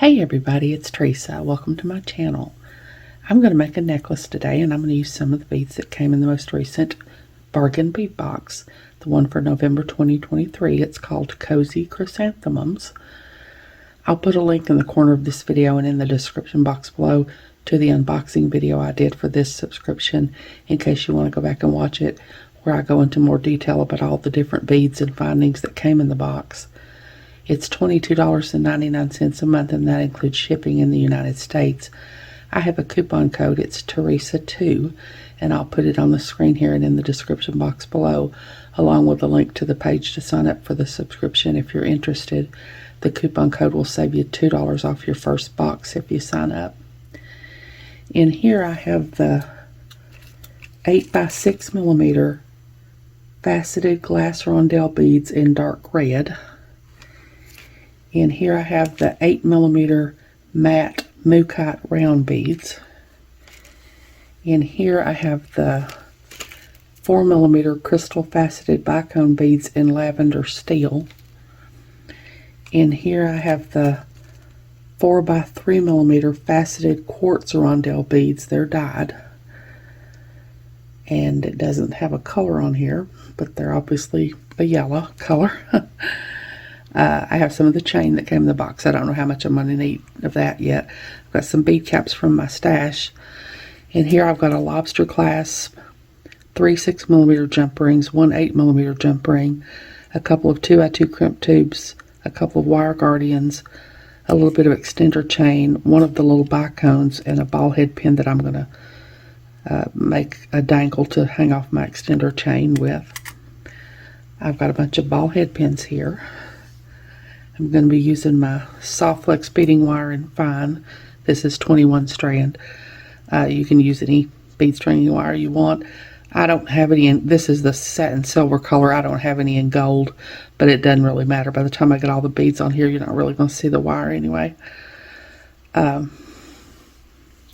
Hey everybody, it's Teresa. Welcome to my channel. I'm going to make a necklace today, and I'm going to use some of the beads that came in the most recent bargain bead box, the one for November 2023. It's called Cozy Chrysanthemums. I'll put a link in the corner of this video and in the description box below to the unboxing video I did for this subscription in case you want to go back and watch it, where I go into more detail about all the different beads and findings that came in the box. It's $22.99 a month, and that includes shipping in the United States. I have a coupon code. It's Teresa2, and I'll put it on the screen here and in the description box below, along with a link to the page to sign up for the subscription if you're interested. The coupon code will save you $2 off your first box if you sign up. In here I have the 8x6mm faceted glass rondelle beads in dark red. In here I have the 8mm matte mookaite round beads. In here I have the 4mm crystal faceted bicone beads in lavender steel. In here I have the 4x3mm faceted quartz rondelle beads. They're dyed. And it doesn't have a color on here, but they're obviously a yellow color. I have some of the chain that came in the box. I don't know how much I'm going to need of that yet. I've got some bead caps from my stash. In here I've got a lobster clasp, 3 6mm jump rings, 1 8mm jump ring, a couple of 2x2 crimp tubes, a couple of wire guardians, a little bit of extender chain, one of the little bicones, and a ball head pin that I'm going to make a dangle to hang off my extender chain with. I've got a bunch of ball head pins here. I'm going to be using my soft flex beading wire in fine. This is 21 strand. You can use any bead stringing wire you want. I don't have any in, this is the satin silver color. I don't have any in gold, but it doesn't really matter. By the time I get all the beads on here, you're not really going to see the wire anyway. I've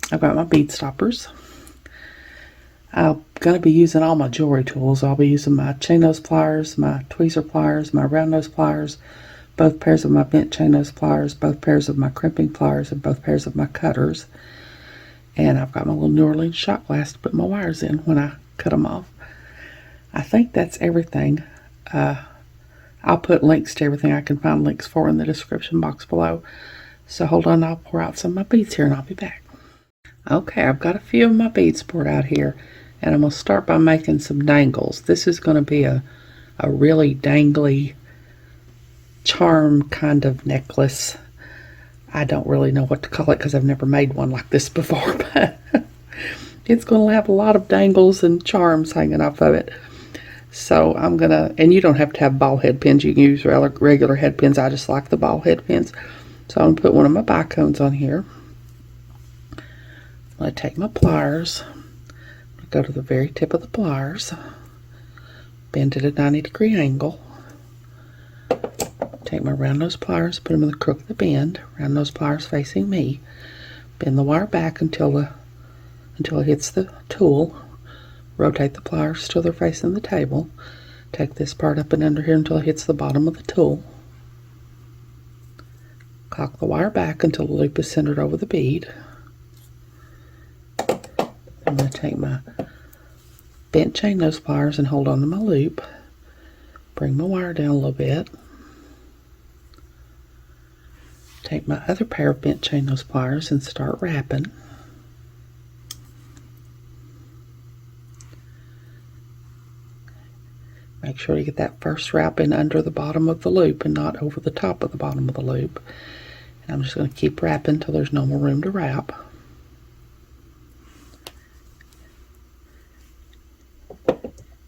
got my bead stoppers. I'm going to be using all my jewelry tools. I'll be using my chain nose pliers, my tweezer pliers, my round nose pliers, both pairs of my bent chain nose pliers, both pairs of my crimping pliers, and both pairs of my cutters. And I've got my little New Orleans shot glass to put my wires in when I cut them off. I think that's everything. I'll put links to everything I can find links for in the description box below. So hold on, I'll pour out some of my beads here and I'll be back. Okay, I've got a few of my beads poured out here, and I'm going to start by making some dangles. This is going to be a really dangly charm kind of necklace. I don't really know what to call it because I've never made one like this before, but it's going to have a lot of dangles and charms hanging off of it. So I'm going to, and you don't have to have ball head pins. You can use regular head pins. I just like the ball head pins. So I'm going to put one of my bicones on here. I'm going to take my pliers, go to the very tip of the pliers, bend at a 90-degree angle. Take my round nose pliers, put them in the crook of the bend, round nose pliers facing me. Bend the wire back until it hits the tool. Rotate the pliers till they're facing the table. Take this part up and under here until it hits the bottom of the tool. Cock the wire back until the loop is centered over the bead. I'm going to take my bent chain nose pliers and hold on to my loop. Bring my wire down a little bit. Take my other pair of bent chain nose pliers and start wrapping. Make sure you get that first wrap in under the bottom of the loop and not over the top of the bottom of the loop. And I'm just going to keep wrapping until there's no more room to wrap.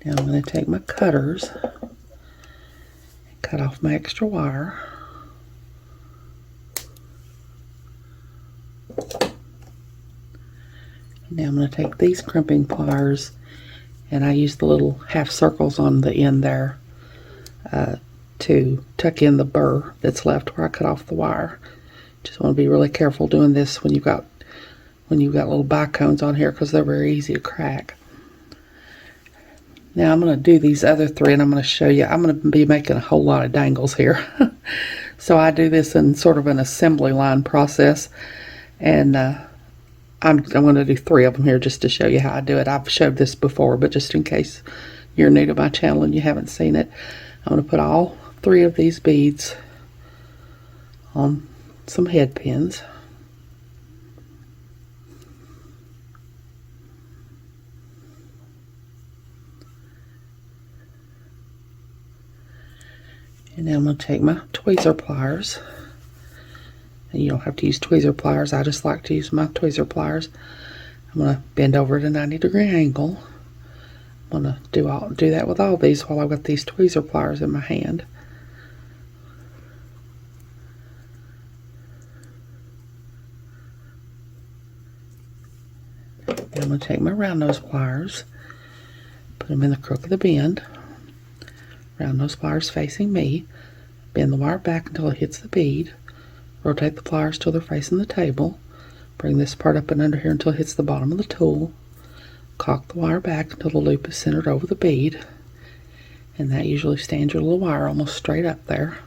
Now I'm going to take my cutters and cut off my extra wire. Now I'm going to take these crimping pliers, and I use the little half circles on the end there to tuck in the burr that's left where I cut off the wire. Just want to be really careful doing this when you've got little bicones on here, because they're very easy to crack. Now I'm going to do these other three, and I'm going to show you. I'm going to be making a whole lot of dangles here. So I do this in sort of an assembly line process, and I'm going to do 3 of them here just to show you how I do it. I've showed this before, but just in case you're new to my channel and you haven't seen it, I'm going to put all 3 of these beads on some head pins. And then I'm going to take my tweezer pliers. And you don't have to use tweezer pliers. I just like to use my tweezer pliers. I'm going to bend over at a 90-degree angle. I'm going to do that with all these while I've got these tweezer pliers in my hand. Then I'm going to take my round nose pliers, put them in the crook of the bend. Round nose pliers facing me. Bend the wire back until it hits the bead. Rotate the pliers till they're facing the table. Bring this part up and under here until it hits the bottom of the tool. Cock the wire back until the loop is centered over the bead. And that usually stands your little wire almost straight up there.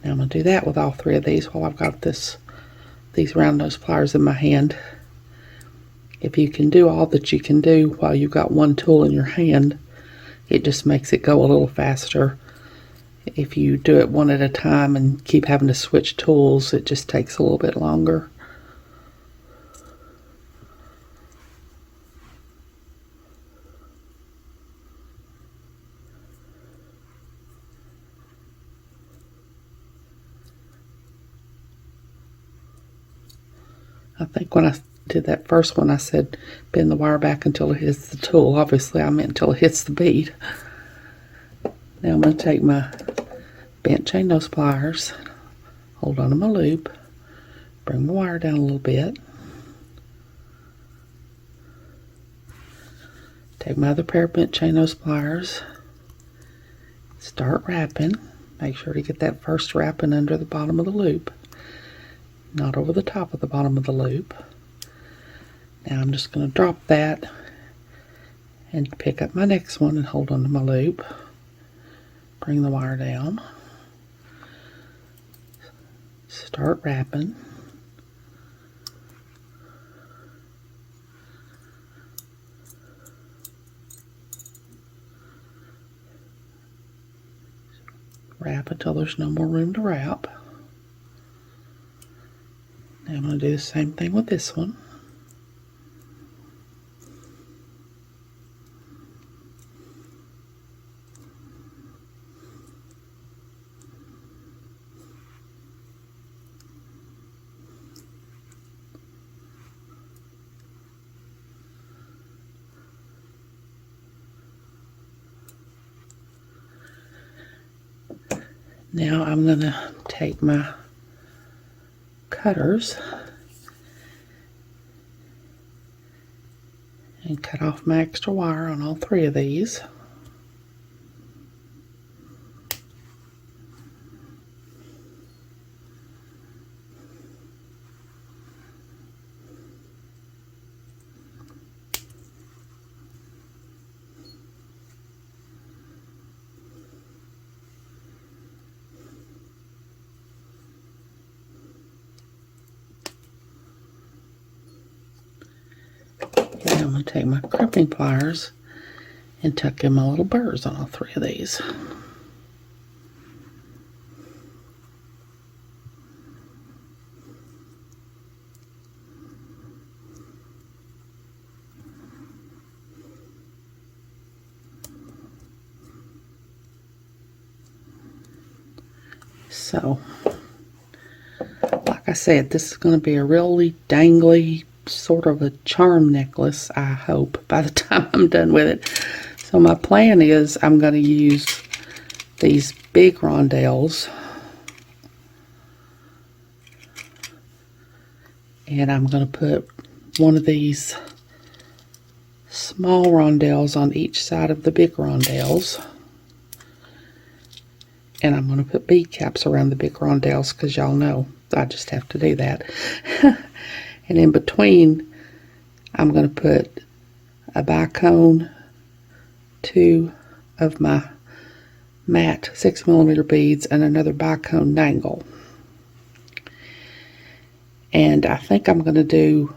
Now I'm going to do that with all 3 of these while I've got these round nose pliers in my hand. If you can do all that you can do while you've got one tool in your hand, it just makes it go a little faster. If you do it one at a time and keep having to switch tools, it just takes a little bit longer. I think when I did that first one, I said bend the wire back until it hits the tool. Obviously, I meant until it hits the bead. Now I'm going to take my bent chain nose pliers, hold on to my loop, bring the wire down a little bit, take my other pair of bent chain nose pliers, start wrapping. Make sure to get that first wrapping under the bottom of the loop, not over the top of the bottom of the loop. Now I'm just going to drop that and pick up my next one and hold on to my loop. Bring the wire down. Start wrapping. Wrap until there's no more room to wrap. Now I'm going to do the same thing with this one. Now I'm going to take my cutters and cut off my extra wire on all 3 of these. And I'm going to take my crimping pliers and tuck in my little burrs on all 3 of these. So, like I said, this is going to be a really dangly, sort of a charm necklace, I hope, by the time I'm done with it. So my plan is I'm going to use these big rondelles, and I'm going to put one of these small rondelles on each side of the big rondelles. And I'm going to put bead caps around the big rondelles because y'all know I just have to do that. And in between, I'm going to put a bicone, 2 of my matte 6mm beads and another bicone dangle. And I think I'm going to do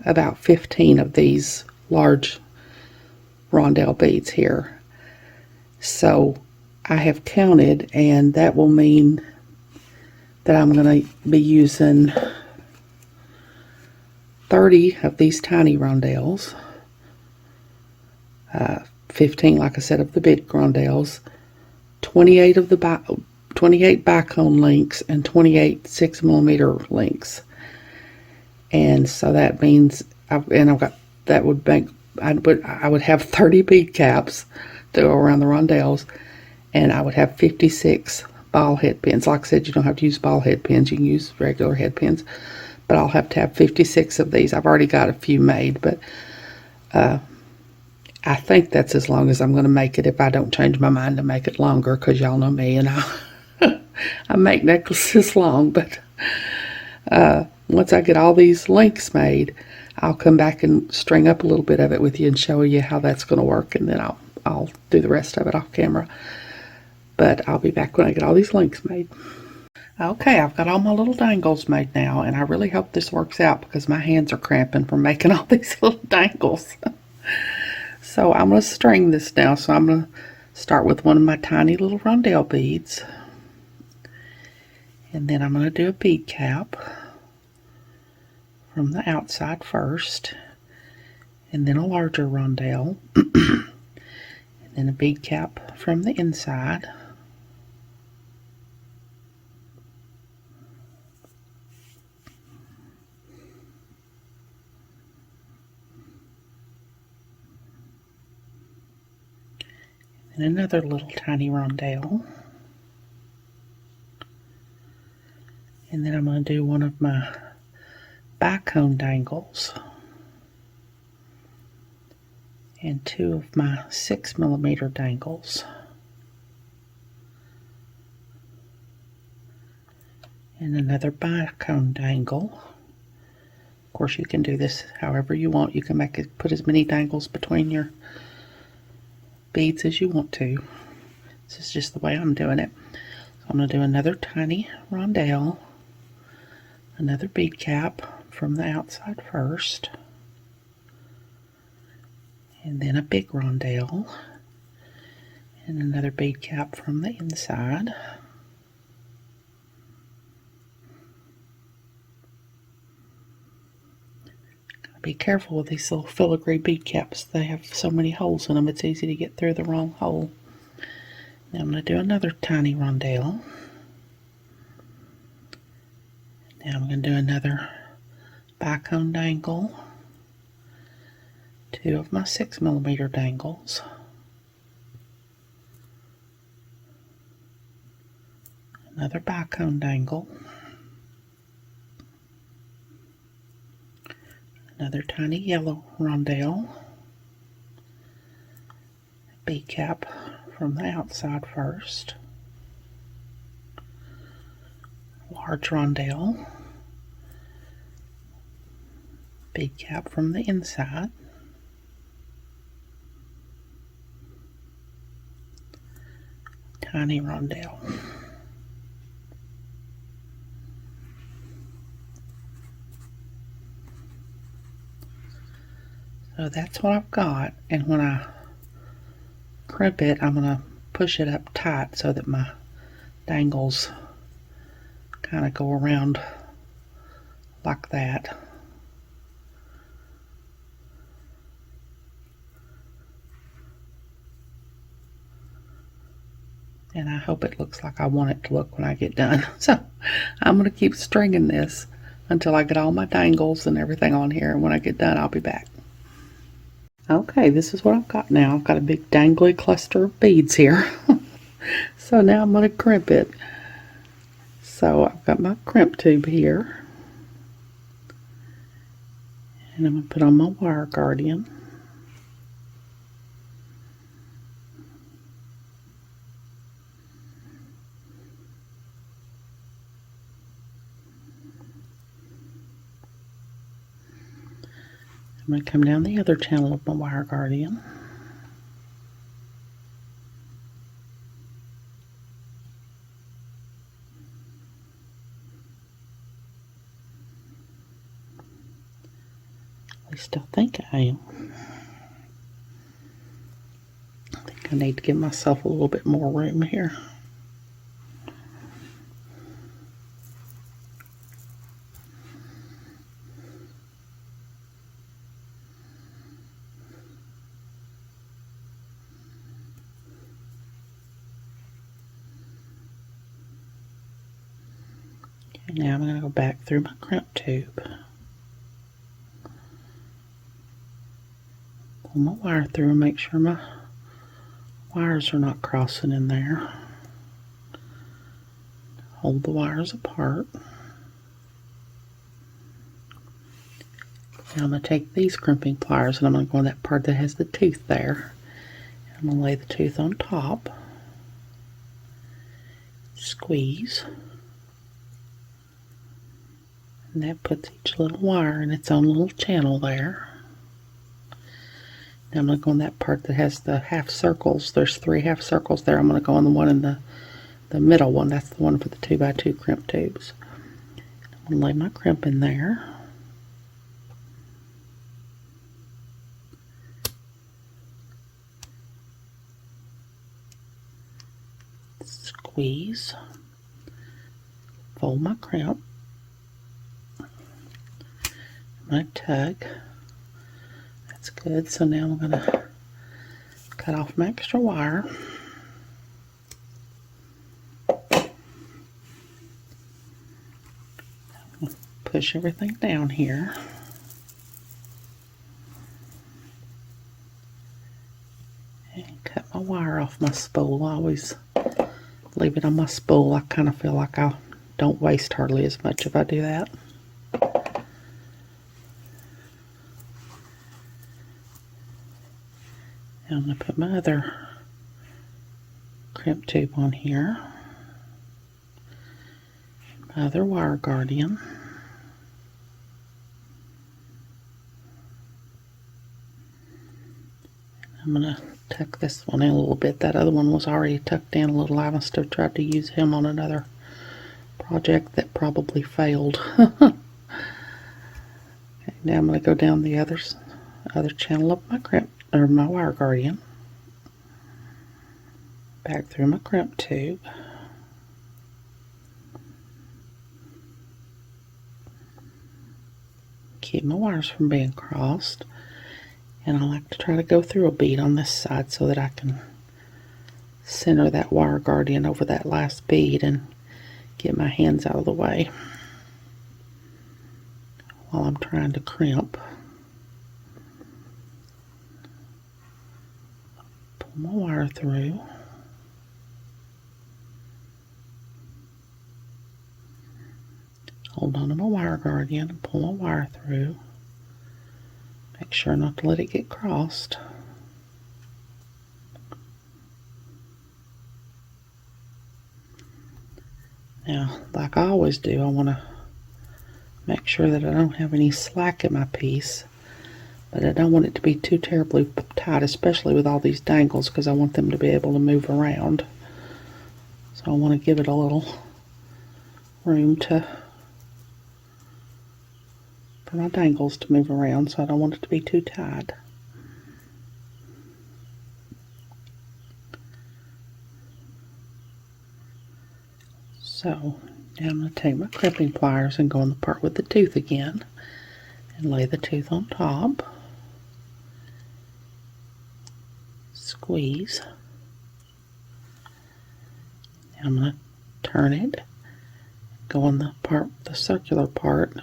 about 15 of these large rondelle beads here. So I have counted, and that will mean that I'm going to be using 30 of these tiny rondelles, 15, like I said, of the big rondelles, 28 of the 28 bicone links, and 28 6mm links. And so that means I've got, that would make, I would have 30 bead caps to go around the rondelles, and I would have 56 ball head pins. Like I said, you don't have to use ball head pins, you can use regular head pins, but I'll have to have 56 of these. I've already got a few made, but I think that's as long as I'm going to make it, if I don't change my mind to make it longer, because y'all know me, and I make necklaces long. But once I get all these links made, I'll come back and string up a little bit of it with you and show you how that's going to work, and then I'll do the rest of it off camera. But I'll be back when I get all these links made. Okay, I've got all my little dangles made now, and I really hope this works out because my hands are cramping from making all these little dangles. So I'm going to string this now. So I'm going to start with one of my tiny little rondelle beads. And then I'm going to do a bead cap from the outside first. And then a larger rondelle. And then a bead cap from the inside. And another little tiny rondelle. And then I'm going to do one of my bicone dangles. And two of my 6mm dangles. And another bicone dangle. Of course, you can do this however you want. You can make it, put as many dangles between your beads as you want to. This is just the way I'm doing it. So I'm going to do another tiny rondelle, another bead cap from the outside first, and then a big rondelle, and another bead cap from the inside. Be careful with these little filigree bead caps. They have so many holes in them, it's easy to get through the wrong hole. Now I'm going to do another tiny rondelle. Now I'm going to do another bicone dangle, two of my 6mm dangles, another bicone dangle, another tiny yellow rondelle, bead cap from the outside first, large rondelle, bead cap from the inside, tiny rondelle. So that's what I've got, and when I crimp it, I'm going to push it up tight so that my dangles kind of go around like that. And I hope it looks like I want it to look when I get done. So I'm going to keep stringing this until I get all my dangles and everything on here, and when I get done I'll be back. Okay, this is what I've got now. I've got a big dangly cluster of beads here. So now I'm going to crimp it. So I've got my crimp tube here. And I'm going to put on my wire guardian. I'm going to come down the other channel of my wire guardian. At least I think I am. I think I need to give myself a little bit more room here. Okay, now I'm going to go back through my crimp tube. Pull my wire through and make sure my wires are not crossing in there. Hold the wires apart. Now I'm going to take these crimping pliers and I'm going to go on that part that has the tooth there. I'm going to lay the tooth on top. Squeeze. And that puts each little wire in its own little channel there. Now I'm going to go on that part that has the half circles. There's 3 half circles there. I'm going to go on the one in the middle one. That's the one for the 2x2 crimp tubes. I'm going to lay my crimp in there. Squeeze. Fold my crimp. I'm going to tug. That's good. So now I'm going to cut off my extra wire. Push everything down here. And cut my wire off my spool. I always leave it on my spool. I kind of feel like I don't waste hardly as much if I do that. Now I'm going to put my other crimp tube on here. My other wire guardian. I'm going to tuck this one in a little bit. That other one was already tucked in a little. I must have tried to use him on another project that probably failed. Okay, now I'm going to go down the other channel of my crimp, or my wire guardian. Back through my crimp tube. Keep my wires from being crossed. And I like to try to go through a bead on this side so that I can center that wire guardian over that last bead and get my hands out of the way while I'm trying to crimp. Pull my wire through. Hold on to my wire guardian and pull my wire through. Make sure not to let it get crossed. Now, like I always do, I want to make sure that I don't have any slack in my piece, but I don't want it to be too terribly tight, especially with all these dangles, because I want them to be able to move around. So I want to give it a little room for my dangles to move around, so I don't want it to be too tight. So now I'm going to take my crimping pliers and go on the part with the tooth again and lay the tooth on top. Squeeze. Now I'm going to turn it, go on the circular part.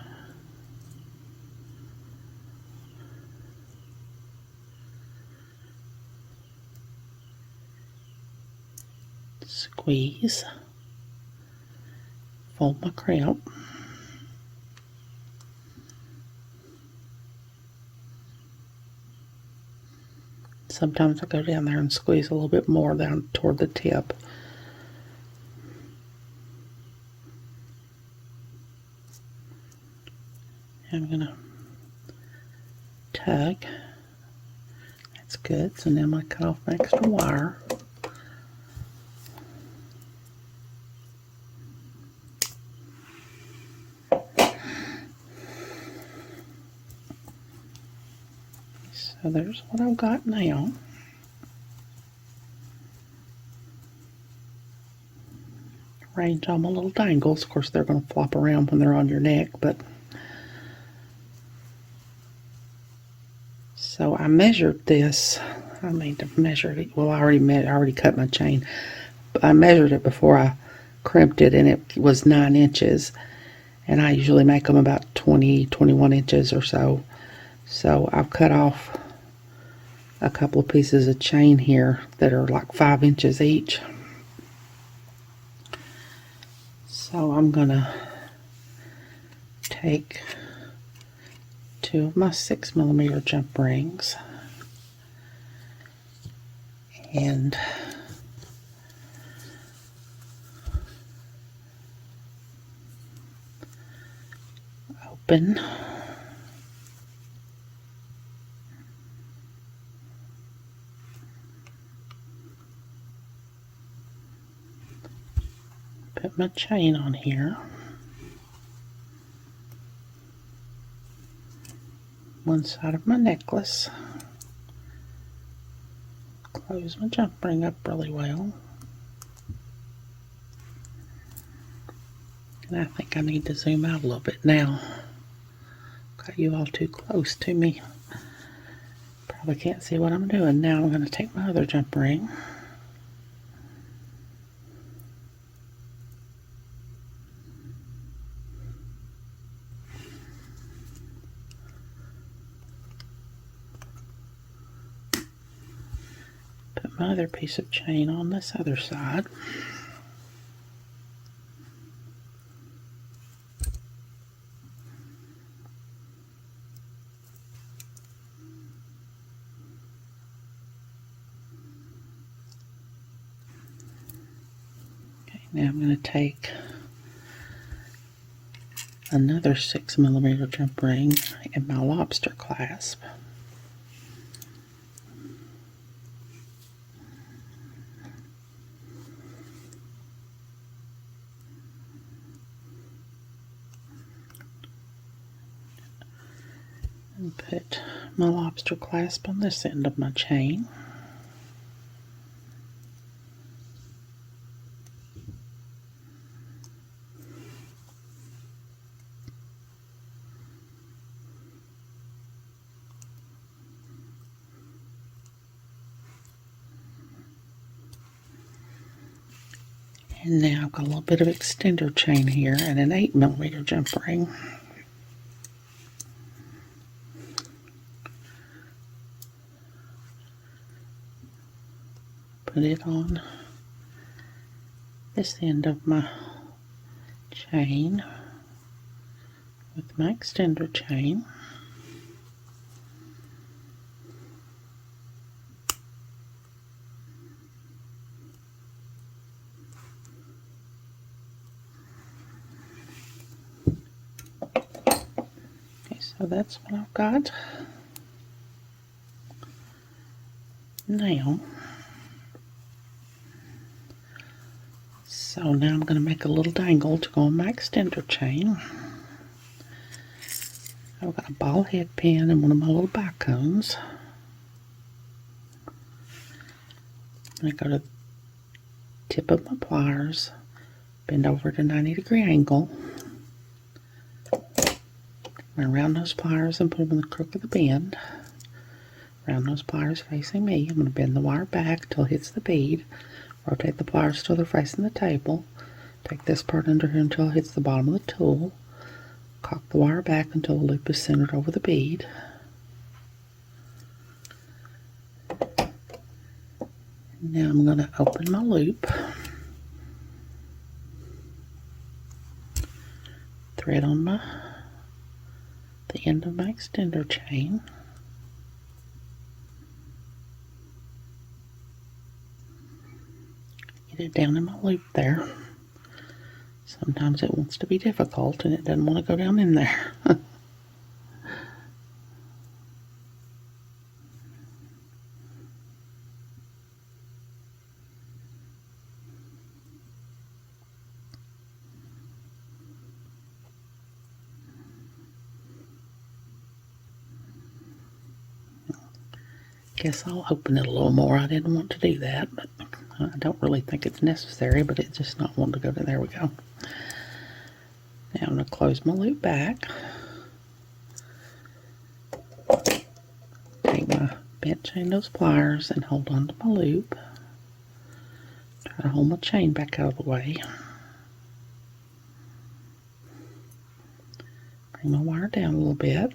Squeeze, fold my crimp, sometimes I go down there and squeeze a little bit more down toward the tip. I'm going to tug. That's good. So now I'm going to cut off my extra wire. So there's what I've got now. Arrange all my little dangles. Of course, they're going to flop around when they're on your neck, but so I measured this. I mean, to measure it. Well, I already cut my chain. But I measured it before I crimped it, and it was 9 inches. And I usually make them about 20, 21 inches or so. So I've cut off a couple of pieces of chain here that are like 5 inches each. So I'm gonna take 2 of my 6mm jump rings and open. Put my chain on here. One side of my necklace. Close my jump ring up really well. And I think I need to zoom out a little bit now. Got you all too close to me. Probably can't see what I'm doing. Now I'm going to take my other jump ring. Put my other piece of chain on this other side. Now I'm going to take another 6mm jump ring in my lobster clasp. And put my lobster clasp on this end of my chain. And now I've got a little bit of extender chain here and an 8mm jump ring. Put it on this end of my chain with my extender chain. So that's what I've got. Now, now I'm going to make a little dangle to go on my extender chain. I've got a ball head pin and one of my little back cones. I'm going to go to the tip of my pliers, bend over at a 90-degree angle. I'm going to round those pliers and put them in the crook of the bend. Round those pliers facing me. I'm going to bend the wire back until it hits the bead. Rotate the pliers till they're facing the table. Take this part under here until it hits the bottom of the tool. Cock the wire back until the loop is centered over the bead. Now I'm going to open my loop. Thread on the end of my extender chain. Get it down in my loop there. Sometimes it wants to be difficult and it doesn't want to go down in there. Guess I'll open it a little more. I didn't want to do that, but I don't really think it's necessary, but it's just not wanting to go to. There we go. Now I'm going to close my loop back. Take my bent chain nose pliers and hold on to my loop. Try to hold my chain back out of the way. Bring my wire down a little bit.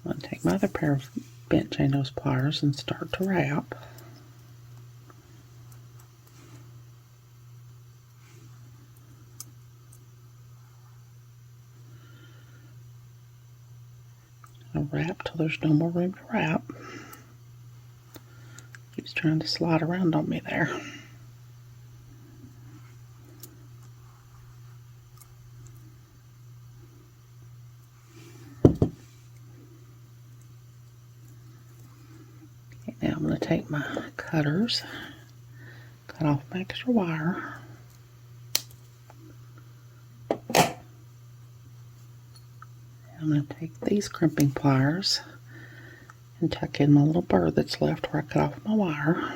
I'm going to take my other pair of bent chain nose pliers and start to wrap. I'll wrap till there's no more room to wrap. Keeps trying to slide around on me there. Okay, now I'm going to take my cutters, cut off my extra wire. I'm going to take these crimping pliers and tuck in my little burr that's left where I cut off my wire.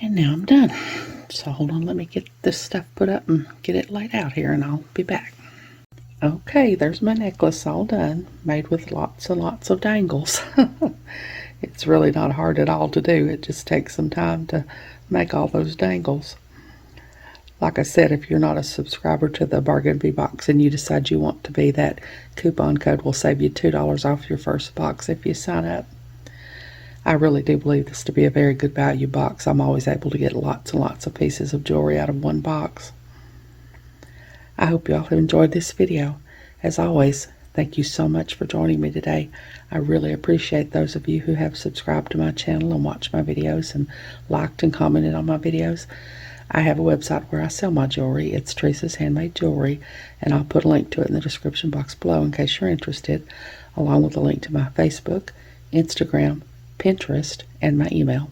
And now I'm done. So hold on, let me get this stuff put up and get it laid out here, and I'll be back. Okay, there's my necklace all done, made with lots and lots of dangles. It's really not hard at all to do. It just takes some time to make all those dangles. Like I said, if you're not a subscriber to the Bargain Bee box and you decide you want to be, that coupon code will save you $2 off your first box if you sign up. I really do believe this to be a very good value box. I'm always able to get lots and lots of pieces of jewelry out of one box. I hope you all have enjoyed this video. As always, thank you so much for joining me today. I really appreciate those of you who have subscribed to my channel and watched my videos and liked and commented on my videos. I have a website where I sell my jewelry. It's Teresa's Handmade Jewelry, and I'll put a link to it in the description box below in case you're interested, along with a link to my Facebook, Instagram, Pinterest, and my email.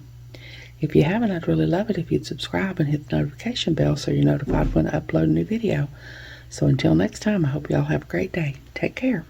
If you haven't, I'd really love it if you'd subscribe and hit the notification bell so you're notified when I upload a new video. So until next time, I hope you all have a great day. Take care.